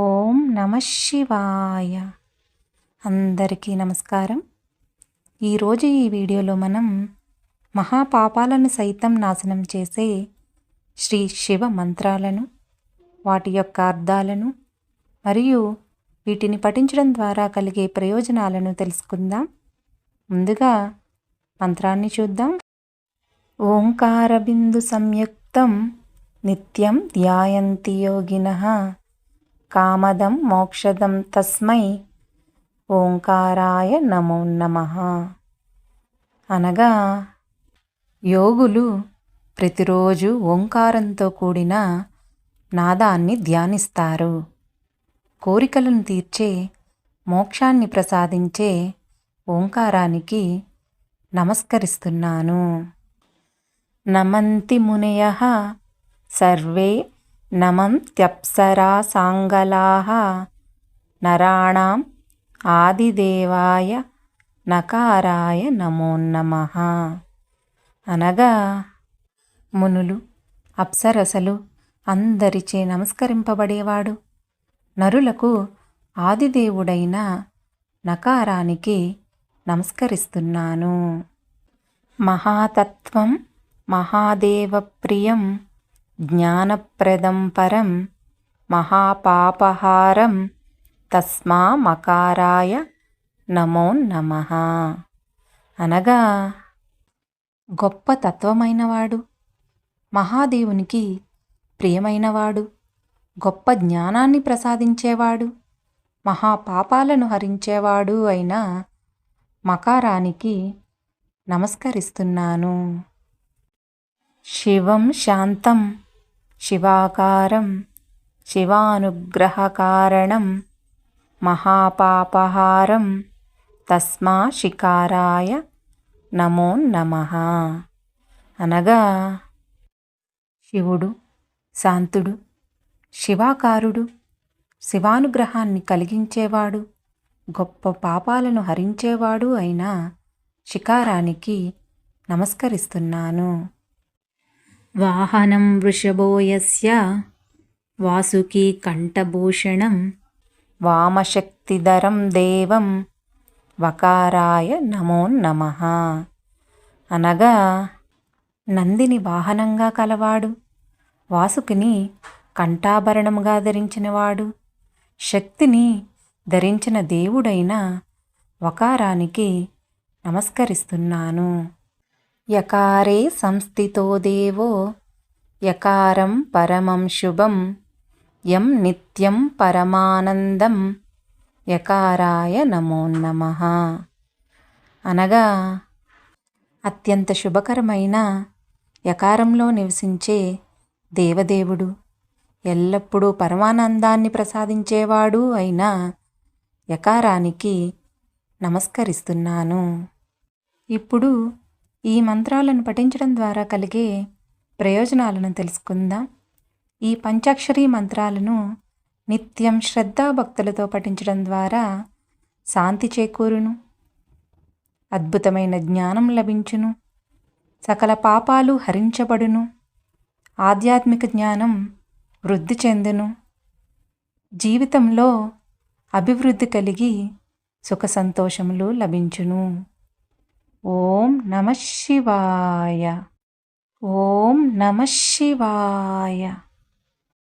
ఓం నమ శివాయ. అందరికీ నమస్కారం. ఈరోజు ఈ వీడియోలో మనం మహాపాపాలను సైతం నాశనం చేసే శ్రీ శివ మంత్రాలను, వాటి యొక్క అర్థాలను మరియు వీటిని పఠించడం ద్వారా కలిగే ప్రయోజనాలను తెలుసుకుందాం. ముందుగా మంత్రాన్ని చూద్దాం. ఓంకార బిందు సంయుక్తం నిత్యం ధ్యాయంతి యోగినః కామదం మోక్షదం తస్మై ఓంకారాయ నమో నమః. అనగా యోగులు ప్రతిరోజు ఓంకారంతో కూడిన నాదాన్ని ధ్యానిస్తారు. కోరికలను తీర్చే, మోక్షాన్ని ప్రసాదించే ఓంకారానికి నమస్కరిస్తున్నాను. నమంతి మునయః సర్వే నమంత్యప్సరా సాంగలాః నరాణాం ఆదిదేవాయ నకారాయ నమో నమః. అనగా మునులు, అప్సరసలు అందరిచే నమస్కరింపబడేవాడు, నరులకు ఆదిదేవుడైన నకారానికి నమస్కరిస్తున్నాను. మహాతత్వం మహాదేవప్రియం జ్ఞానప్రదం పరం మహాపాపహారం తస్మా మకారాయ నమో నమః. అనగా గొప్ప తత్వమైనవాడు, మహాదేవునికి ప్రియమైనవాడు, గొప్ప జ్ఞానాన్ని ప్రసాదించేవాడు, మహాపాపాలను హరించేవాడు అయిన మకారానికి నమస్కరిస్తున్నాను. శివం శాంతం శివాకారం శివానుగ్రహకారణం మహాపాపహారం తస్మా శికారాయ నమో నమః. అనగా శివుడు శాంతుడు, శివాకారుడు, శివానుగ్రహాన్ని కలిగించేవాడు, గొప్ప పాపాలను హరించేవాడు అయిన శికారానికి నమస్కరిస్తున్నాను. వాహనం వృషభో యస్య వాసుకీ కంఠభూషణం వామశక్తిధరం దేవం వకారాయ నమో నమః. అనగా నందిని వాహనంగా కలవాడు, వాసుకిని కంఠాభరణముగా ధరించినవాడు, శక్తిని ధరించిన దేవుడైన వకారానికి నమస్కరిస్తున్నాను. యకారే సంస్థితో దేవో యకారం పరమం శుభం యం నిత్యం పరమానందం యకారాయ నమో నమః. అనగా అత్యంత శుభకరమైన యకారంలో నివసించే దేవదేవుడు, ఎల్లప్పుడూ పరమానందాన్ని ప్రసాదించేవాడు అయిన యకారానికి నమస్కరిస్తున్నాను. ఇప్పుడు ఈ మంత్రాలను పఠించడం ద్వారా కలిగే ప్రయోజనాలను తెలుసుకుందాం. ఈ పంచాక్షరీ మంత్రాలను నిత్యం శ్రద్ధాభక్తులతో పఠించడం ద్వారా శాంతి చేకూరును, అద్భుతమైన జ్ఞానం లభించును, సకల పాపాలు హరించబడును, ఆధ్యాత్మిక జ్ఞానం వృద్ధి చెందును, జీవితంలో అభివృద్ధి కలిగి సుఖ సంతోషములు లభించును. ఓం నమ శివాయ. ఓం నమ శివాయ.